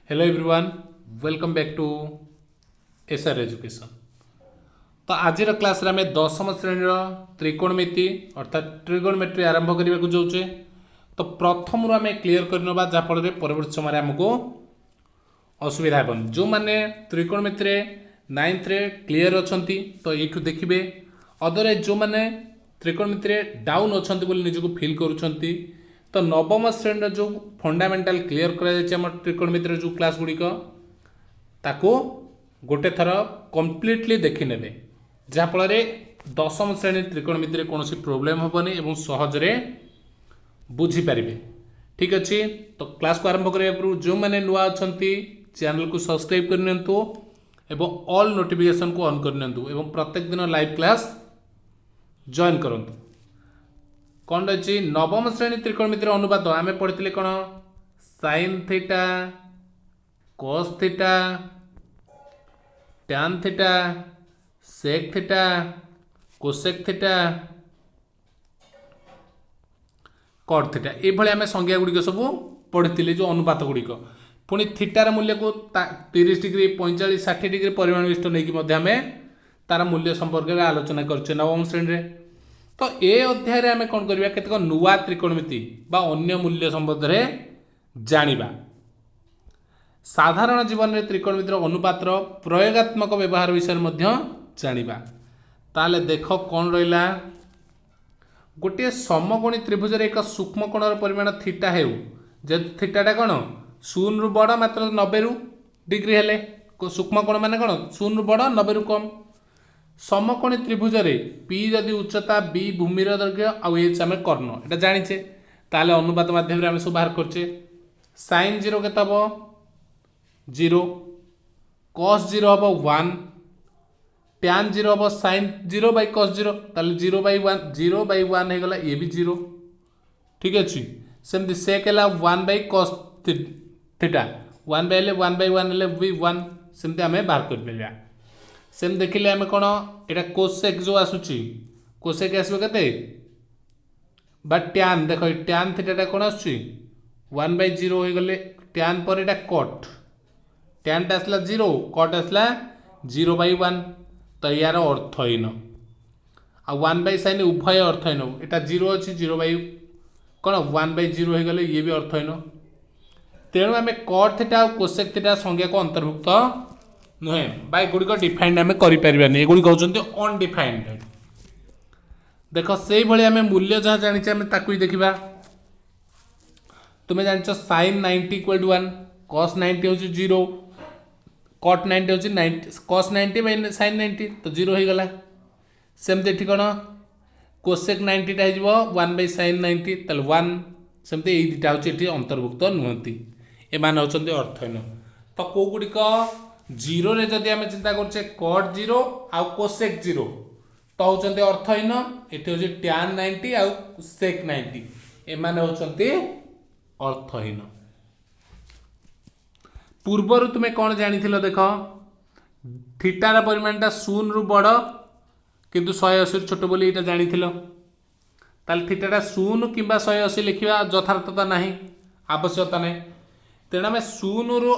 Hello everyone, welcome back to SR education. तो आज class रे आम दशम श्रेणी त्रिकोणमिति अर्थात ट्रिगोनमेट्री आरंभ करने को जाऊे। तो प्रथम आम क्लीयर करवा जहाँफल परवर्त समय आमको असुविधा हेबन। जो मैंने त्रिकोणमिति नाइन्थ रे क्लीयर अच्छा तो ये देखिए, अदरवाइज जो मैंने त्रिकोणमिति डाउन अच्छा निजक फिल करुँच। तो नवम श्रेणी जो फंडामेंटाल क्लीयर कर त्रिकोणमिति जो क्लास गुड़िक ताको गोटे थर कम्प्लीटली देखी नेबे, जहाँफल दशम श्रेणी त्रिकोणमिति कौन प्रोब्लेम हेबनी और सहजरे बुझीपारे। ठीक अच्छे। तो क्लास को आरंभ करने पूर्व जो मैंने नुआ अच्छा चैनल को सब्सक्राइब करनियंतु एवं ऑल नोटिफिकेशन को ऑन करनियंतु एवं प्रत्येक दिन लाइव क्लास जॉइन करंतु। कौन रही नवम श्रेणी त्रिकोणमिति अनुपात आम पढ़ी कौन sine theta, cos theta, tan theta, sec theta, cosec theta, cot theta, ये आम संज्ञा गुड़िक सब पढ़ी जो अनुपात गुड़िक। पुणी थीटार मूल्य को 30 डिग्री 45 60 डिग्री परिमाण विशिष्ट नहीं आम तार मूल्य संपर्क में आलोचना कर नवम श्रेणी में। तो ये अध्याय आम कौन करवा केतक नुआ त्रिकोणमिति बा अन्य मूल्य संबंध में जानिबा। साधारण जीवन में त्रिकोणमितिर अनुपात प्रयोगात्मक व्यवहार विषय में जानिबा। ताले देख कौन रहा, गोटे समकोणी त्रिभुज एक सूक्ष्म कोणर परिमाण थीटा हेउ, जेहेतु थीटाटा कौन 0 रु बड़ मात्र 90 डिग्री हेले सूक्ष्म कोण माने कौन 0 रु बड़ 90 रु कम। समकोणी त्रिभुज पी जदि उच्चता बी भूमिर दैर्घ्य आउ एच आम कर्ण ये जाचे, ताले अनुपात माध्यम आम सब बाहर करचे। साइन 0 के 0, कॉस 0 हम 1, टैन 0 हम साइन 0 बाई कॉस 0, ताले 0 बाई 1 हो गला, ये भी 0। ठीक अच्छे। सेमती सेक है 1 बाई कॉस थीटा, 1 बाई 1 भी 1, सेमती आम बाहर कर पारिबा। सेम देखिले आम कौन यहाँ कोसेक जो आसूची कोसेक आसो के टैन देख टैन थीटा कौन आस 1/0 हो गले टैन पर यहाँ कट टैन आसला 0 कट आसला 0/1, तो यार अर्थहीन आ 1/sin उभय अर्थहीन। यहाँ 0 अच्छी 0 कौन 1/0 हो गले ये भी अर्थहीन। तेणु आम कट थीटा और कोसेक थीटा संज्ञा को अंतर्भुक्त नुहे बाय गुड़िक डिफाइंड आम करें गुड़ी कहते अनडिफाइंड। देख से भाई आम मूल्य जहाँ जाने आम ताकू ही देखा। तुम्हें जान साइन 90 = 1, कॉस 90 हूँ 0, कट 90 हूँ 90, कॉस 90 बाई साइन 90 तो 0 हो गला। सेमती कौन कोसेक 90 हो 1/sin 90 ताल 1, सेमती ये दुटा हूँ अंतर्भुक्त नुहति, एमान होती अर्थहीन। तो कौ गुड़िक 0 रे जदि आम चिंता करछे कट 0 आउ कोसेक 0 तो होचंते अर्थहीन। एठी होची टैन 90 आउ सेक 90 एमाने होचंते अर्थहीन। पूर्वर तुमे कौन जानिथिलो देख थीटार परिमाणटा 0 रु बड़ किंतु 180 छोट बोली एटा जानिथिलो, ताल थीटाटा 0 किंबा 180 लिखिबा यथार्थता नाही, आवश्यकता नाही। तेणु आम 0 रु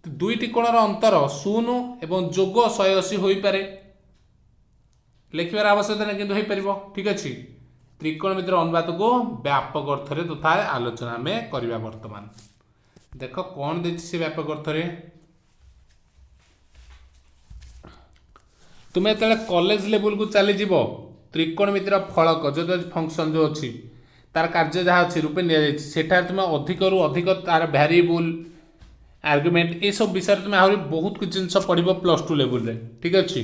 दुईटी कोणर अंतर 0 एवं जोग 180 हो पारे, लिखार आवश्यकता नहीं किंतु हो पार। ठीक अच्छे। त्रिकोणमितिर अनुपात को व्यापक अर्थ रे तथा आलोचना आम करवा। वर्तमान देख कौन देछि से व्यापक अर्थ रे तुम्हें जो कॉलेज लेवल को चली जीव त्रिकोणमितिर फलक जो फंक्शन जो अच्छी तार कार्य जहाँ अच्छी रूपे निठा तुम्हें अधिक रु अधिक तार भैरिएबल आर्गुमेंट ये सब विषय तुम आहरी बहुत कुछ जिन पढ़ +2 लेवल रे। ठीक अच्छे।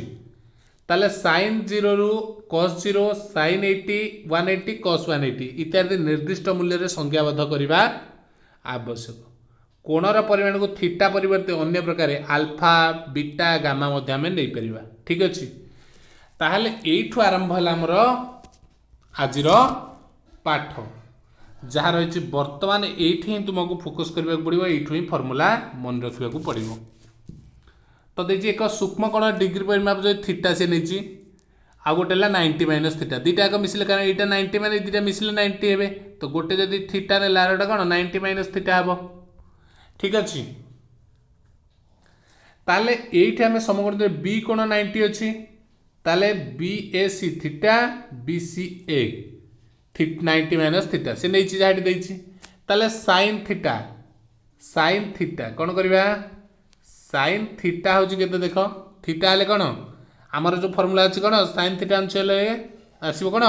ताले साइन 0 रु कॉस 0, साइन 80 180 कॉस 180 इत्यादि निर्दिष्ट मूल्य रे संज्ञाबद्ध करने आवश्यक। कोणर परिमाण को थीटा परिवर्ते अन्य प्रकार आल्फा बीटा गामा मध्य आम नहीं पारिबा। ठीक अच्छे। ताहले एठू आरंभ है आमर आजिर पाठ जहाँ रही बर्तमान ये तुमको फोकस करने पड़ो, ये फर्मूला मन रखा पड़ो। तो देखिए एक सूक्ष्म कोण डिग्री परिमाप जो थीटा से नहीं आ गोटे 90 - थीटा दुटा एक मिसिले कारण यहाँ 90 मान दुटा मिसिले 90 हे। तो गोटे जदि थीटा ने लारटा कौन 90 - थीटा हे। ठीक अच्छे ताले एठी आमे समगुण बी कोण 90 अछि ताले बी ए सी थीटा बी सी ए 90 माइनस थीटा से नहीं जाटी देछि ताले साइन थीटा कौन करवा साइन थीटा हूँ के देख थीटा हेले कौन आमर जो फर्मूला अच्छी कौन साइन थीटा अंश आसो कौन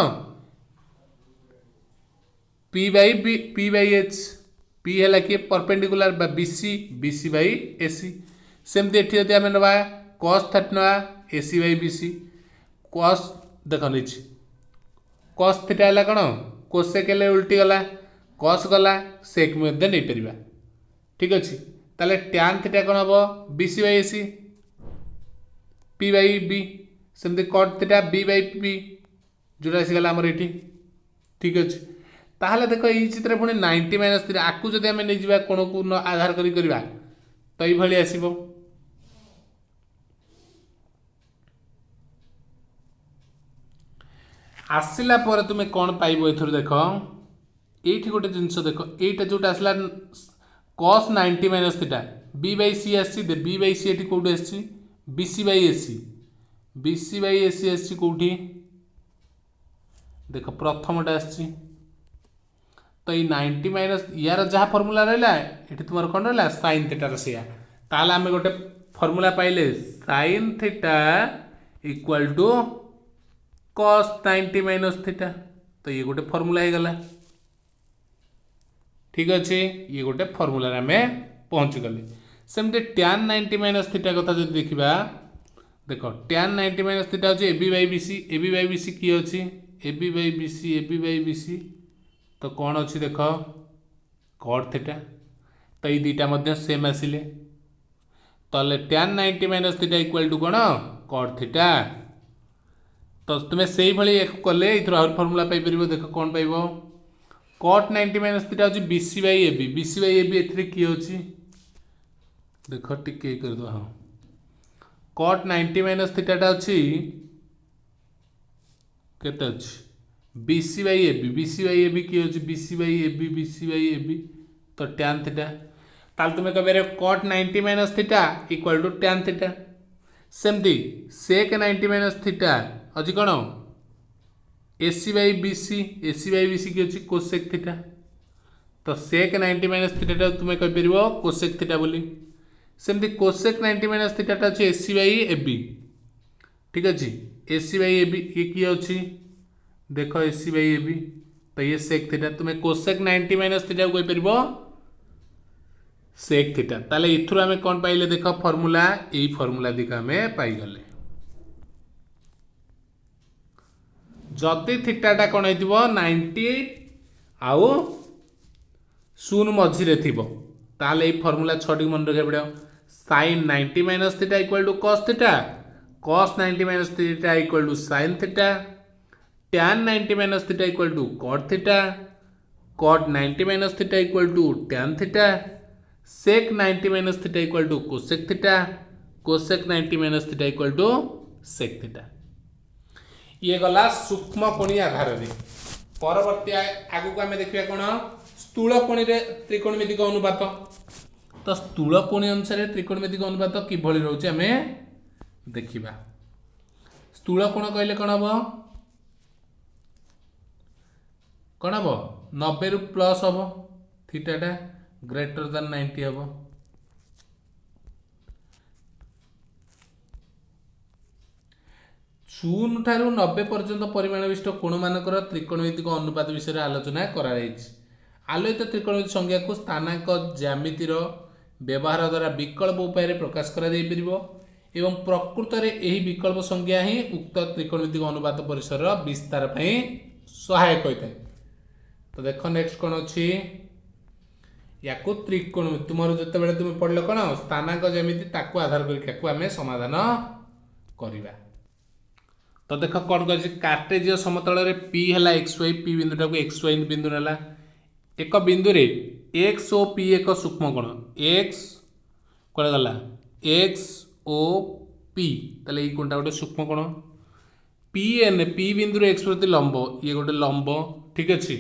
पी बाई एच पी है कि perpendicular B C by A सी सेमती एटी यदि आम ना कस थीटा ना ए सी बाई बी सी कस देख नहीं कस थीटा है कौन कोसेक हेले उल्टी गला कस गला सेक नहीं पार ठीक अच्छे ताले टैन थीटा कौन हम B C by A C P by B सेमती cot theta B by P जोटा आसीगला आमर ये ठीक अच्छे ताहले देख ये चित्र पुणी 90 माइनस थीटा आपको जब आम नहीं जावा कोण को आधार करा तो ये आसब आसला पर तुम्हें कौन पाइब एथर देख ये गोटे जिनस देख ये जोटा आसला कस 90 माइनस थीटा बी बाई सी आसी बी बाई सी ये कौटी आसी बी सी बाई ए सी आसी कौटी देख प्रथमटा आसी तो ये 90 माइनस यार जहाँ फर्मूला रहा ये तुम कौन रहा साइन थीटार से ताल आम गोटे फर्मूला पाइले sine theta equal to cos 90 minus theta तो ये गोटे फर्मूला हो गला ठीक अच्छे ये गोटे फर्मूला आम पहुँची गले सेमती टैन 90 माइनस थीटा कथा जो देखा देख टैन 90 माइनस थीटा हूँ A B by B C किए अच्छी A B by B C तो कौन अच्छी देख कट थीटा तो ये दुईटा मध्य सेम आसिले तो tan 90 minus theta equal to कौन कट थीटा तो तुम्हें से भाई कले ये आहरी फर्मूला पाइपर देख कौन पाइब कट 90 माइनस थीटा हूँ B C by A B ए किए अच्छी देख टिके कर दो हाँ कट 90 माइनस थीटाटा अच्छी केते अच्छी B C by A B किए अच्छी B C by A B तो टैन थीटा ताल तुम्हें कह cot 90 minus theta equal to tan theta सेमती सेक 90 माइनस थीटा अच्छी कौन ए सी बाई बी सी की अच्छी कोसेक थीटा तो सेक 90 माइनस थीटा तुम्हें कहीपर कोसेक थीटा बोली सेमती कोसेक 90 माइनस थीटाटा अच्छी ए सी बाई ए बी ठीक अच्छे ए सी बाई ए बी ये किए अच्छी देख ए सी बाई ए बी तो ये सेक थीटा तुम्हें कोसेक 90 माइनस थीटा को कहीपर सेक थीटा ताले इथुर आमे कौन पाइले देख फर्मूला यही फर्मूला दिख आम पाईगले जदि थीटाटा कौन हो 90 आउ शून मझिरे थी ताले ये फर्मूला छटी मन रखा पड़ो sine 90 minus theta equal to cos theta cos 90 minus theta equal to sine theta tan 90 minus theta equal to cot theta cot 90 minus theta equal to tan theta sec 90 minus theta equal to cosec theta cosec 90 minus theta equal to sec theta ये गला सूक्ष्म कोणी आधार रे परवर्ती आगु को आमे देखिया कोन स्थूल कोणी रे त्रिकोणमितिक अनुपात तो स्थूल कोणी अनुसार त्रिकोणमितिक अनुपात किभଳି रहउची आमे देखिबा स्थूल कोण कहले कोन हबो 90 रु प्लस हबो थीटाटा ग्रेटर देन 90 हबो शून्य ठारू 90 पर्यंत परिमाण विशिष्ट कोण मानकर त्रिकोणमितिक अनुपात विषय आलोचना करा जायछि आलोचित त्रिकोणमिति संज्ञा को स्थानांक ज्यामितिर व्यवहार द्वारा विकल्प उपाय प्रकाश करा जाय परिबो एवं प्रकृत रे एही विकल्प संज्ञा ही उक्त त्रिकोणमितिक अनुपात परिसर विस्तार पई सहायक होइतै तो देखो नेक्स्ट कोन अछि याकु त्रिकोणमिति तुमरो जते बेले तुम पढलो कोन स्थानांक ज्यामिति ताकू आधार करिका को हमें समाधान करिबा तो देख कौन कर कार्टेजीय समतल रे P है एक्स वाई P बिंदुटा को एक्स वाई बिंदु ना एक बिंदु रे एक्स ओ P एक सूक्ष्म कोण एक्स कौन गला एक्स ओ P ताले ये कोणटा गोटे सूक्ष्म कोण P एन P बिंदु रे एक्स प्रति लंब ये गोटे लंब ठीक अच्छे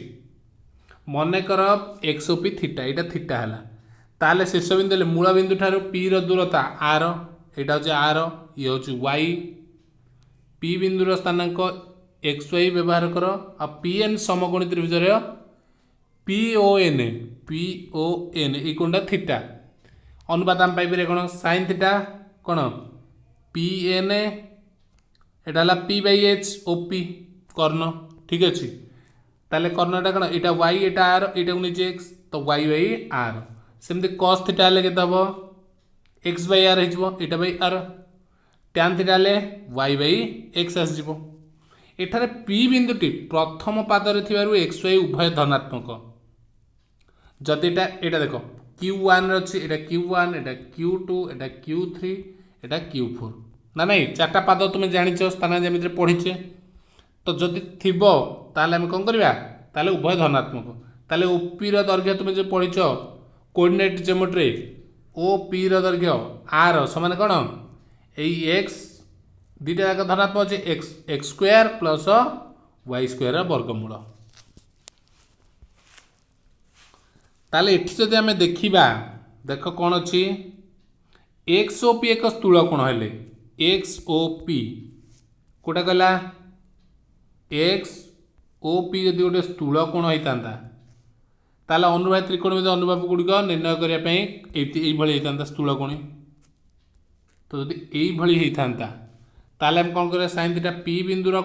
मन कर एक्स ओ P थीटा यहाँ थीटा है ताले शीर्ष बिंदु ले मूल बिंदु ठारू पी रो दूरता आर, एटा होची आर, ये होची वाई, पी बिंदुर स्थानांक एक्स वाई व्यवहार कर आ पी एन समकोणी त्रिभुज पी ओ एन ये कोणटा थीटा अनुपात आम पाइबे कौन साइन थीटा कौन पी एन एटा पी बाई एच ओ पी कर्ण ठीक अच्छे ताले कर्णटा कौन यहाँ वाई एटा आर यहाँ नहीं एक्स तो वाई बाई आर सेमती कस थीटा हेल्ले के एक्स बाई आर होटा बाई आर टैन थीटा हेल्ले वाई बाई एक्स आसो एठारे पी बिंदुटी प्रथम पादरे थिबारु एक्स वाई उभय धनात्मक जदि एटा देख Q1 अच्छी एटा Q1 एटा Q2 एटा Q3 एटा Q4 ना नहीं चार्टा पाद तुम जानिच स्थान जमीन पढ़ीचे तो जदि थिबो ताले हम कौन करबा ताले उभय धनात्मक ताले ओपी रो दैर्घ्य तुम जो पढ़ीच कोऑर्डिनेट ज्योमेट्री ओपी रो दैर्घ्य आर समान कौन एई एक्स दुटा जाक धनात्मक अच्छे X square plus Y square वर्गमूल ताले एठी जदि आमे देखिबा देख कौन अच्छी एक्स ओ पी एक स्थूल कोण हेले एक्स ओ पी कोटा कहला एक्स ओ पी जदि गोटे स्थूल कोण होता ताले अनुभाय त्रिकोणमिति अनुभाव गुड़िक निर्णय करने ये स्थूल कोण तो जदि यही होता ताले हम कौन करिया साइन थीटा पी बिंदुर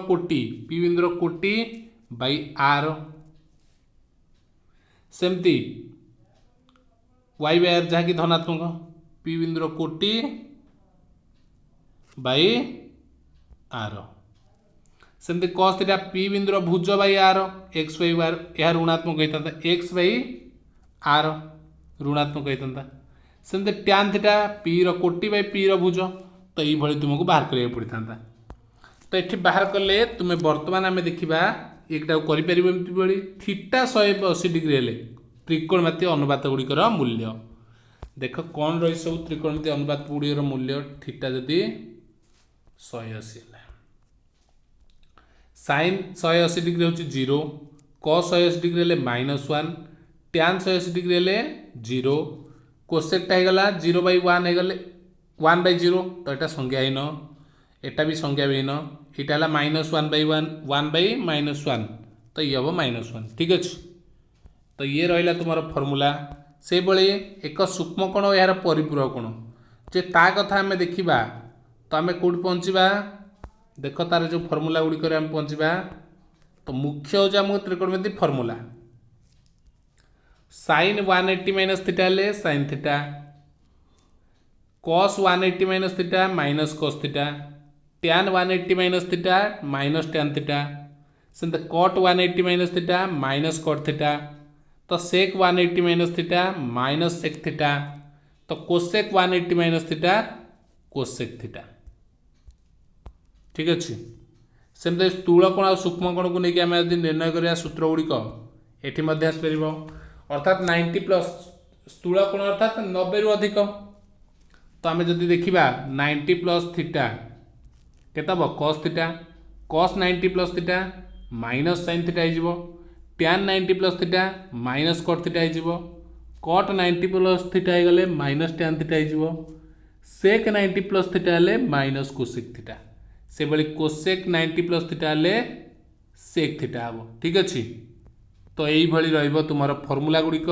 कोटि बाई आर सेमती वाई बाई आर जहाँकि धनात्मक पी बिंदुर कोटि बाई आर सेमती कस थीटा पी बिंदुर भुज by R X by R यह ऋणात्मक होता एक्स बाई आर ऋणात्मक होता सेमती टैन थीटा पी रोटि बाई पी भुज तो ये तुमको बाहर करा पड़ता तो ये बाहर कले तुम्हें बर्तमान आम देखा एक थीटा 180 डिग्री हेले त्रिकोणमिति अनुपात गुड़िकर मूल्य देख कौन रही सब त्रिकोणमिति अनुपात गुड़िकर मूल्य थीटा जदि 180 साइन 180 डिग्री हूँ 0 कस 180 डिग्री हेले -1 टैन 180 डिग्री हेले 0 कोसेकटा होगला 0 बाई 1 होगले 1 बाई 0 तो यहाँ संज्ञाहीन एटा भी संज्ञाहीन यहाँ -1 बाई 1 1 बाई -1 तो ये हम -1 ठीक अच्छे तो ये रहा तुम फर्मूला से भाई एक सूक्ष्म कोण और यार परिपूरक कोण जे ता कथा आम देखा तो आम कौट पहुँचा देख तार जो फर्मूला गुड़िक पहुँचा तो मुख्य हूँ आम त्रिकोणमिति फर्मूला साइन 180 माइनस थीटा हेल्ले sine theta cos 180 minus theta minus cos theta tan 180 minus theta minus tan theta सेमती cot 180 minus theta minus cot theta तो sec 180 minus theta minus sec theta तो cosec 180 minus theta cosec theta ठीक अच्छे सेमती स्थूल कोण और सूक्ष्म कोण को लेकिन आम यदि निर्णय करिया सूत्र गुड़िक ये आसपर अर्थात 90 प्लस स्थूल कोण अर्थात 90 रु अधिक तो आम जदि देखा 90 प्लस थीटा केत हम cos theta cos 90 plus theta minus sine theta हो tan 90 plus theta minus cot theta हो कट 90 प्लस थीटा हो गले माइनस टैन थीटा हो सेक 90 प्लस थीटा हेल्ले माइनस कोसेक थीटा से भाई कोसेक 90 प्लस थीटा हेल्ले सेक थीटा हम ठीक अच्छे तो यही तुम फर्मूला गुड़िक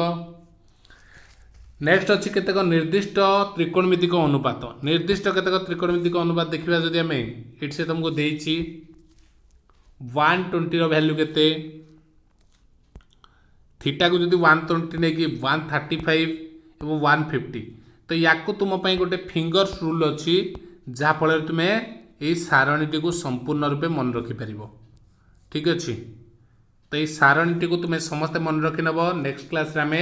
नेक्स्ट अच्छी केतक निर्दिष्ट त्रिकोणमितिक अनुपात निर्दिष्ट केतक त्रिकोणमितिक अनुपात देखा जदि आम ये से तुमको देती 120 वैल्यू केते थीटा को जदि 120 नहीं कि 135 और 150 तो या तुम गोटे फिंगर्स रूल अच्छी जहाँफल तुम्हें यही सारणीटी को संपूर्ण रूपे मन रखिपर ठीक अच्छे तो ये सारणीटी को तुम्हें समस्ते मन रखी नब नेक्स्ट क्लास आम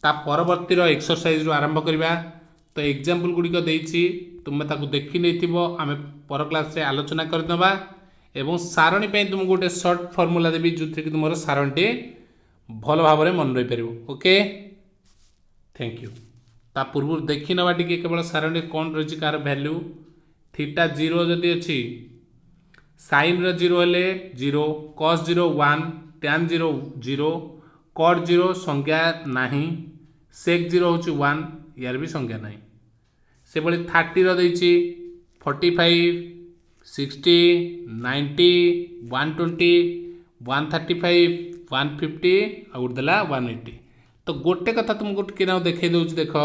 ता परवर्ती एक्सरसाइज रू आरंभ करवा तो एग्जाम्पल गुड़िक देती तुम्हें ताकू देखी नहीं आम पर क्लास रे आलोचना करदबा एवं सारणी पे तुमको गोटे सर्ट फर्मूला देवी जो थी कि तुम सारणीटी भल भाव में मन रही पार ओके थैंक यू ता पूर्व देखी नवा टी केवल सारणी कौन रही कार वैल्यू थीटा 0 जदि अच्छी साइन रो 0 हेले 0 कस 0 1 टैन 0 0 कट 0 संज्ञा नहीं सेक 0 हूँ 1 यार भी संज्ञा ना से भाई 30 रही 45 60 90 120 135 150 आ गोटे देला 180 तो गोटे कथा तुमको टिके देखे दूँ देख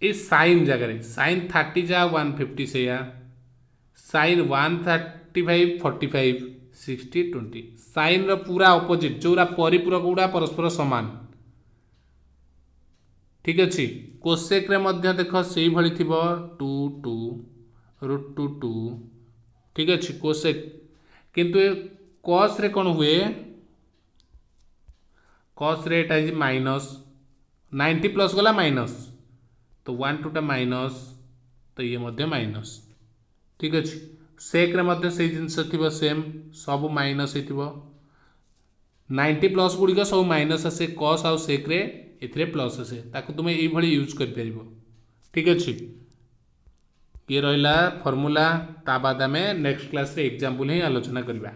ये साइन जगह साइन 30 जा 150 से साइन 135 45 60 20 साइन पूरा अपोजिट जो परिपूरक गुड़ा परस्पर सामान ठीक अच्छे कोसेक रे मध्य देख से भली थी 2 2 √2 2 ठीक अच्छे कोसेक किंतु कॉस रे कौन हुए कॉस रे एटा माइनस 90 प्लस गला माइनस तो 1 2 टा माइनस तो ये मध्य माइनस ठीक अच्छे सेक रे मध्य से जिनस थी सेम सब माइनस हो 90 प्लस गुड़िक सब माइनस आसे कॉस आउ सेक रे एथिरे प्लस आसे ताकू तुम ये यूज कर परिबो ठीक अच्छे ये रहा फॉर्मूला ता बाद आम नेक्स्ट क्लास रे एग्जांपल ही आलोचना करबा।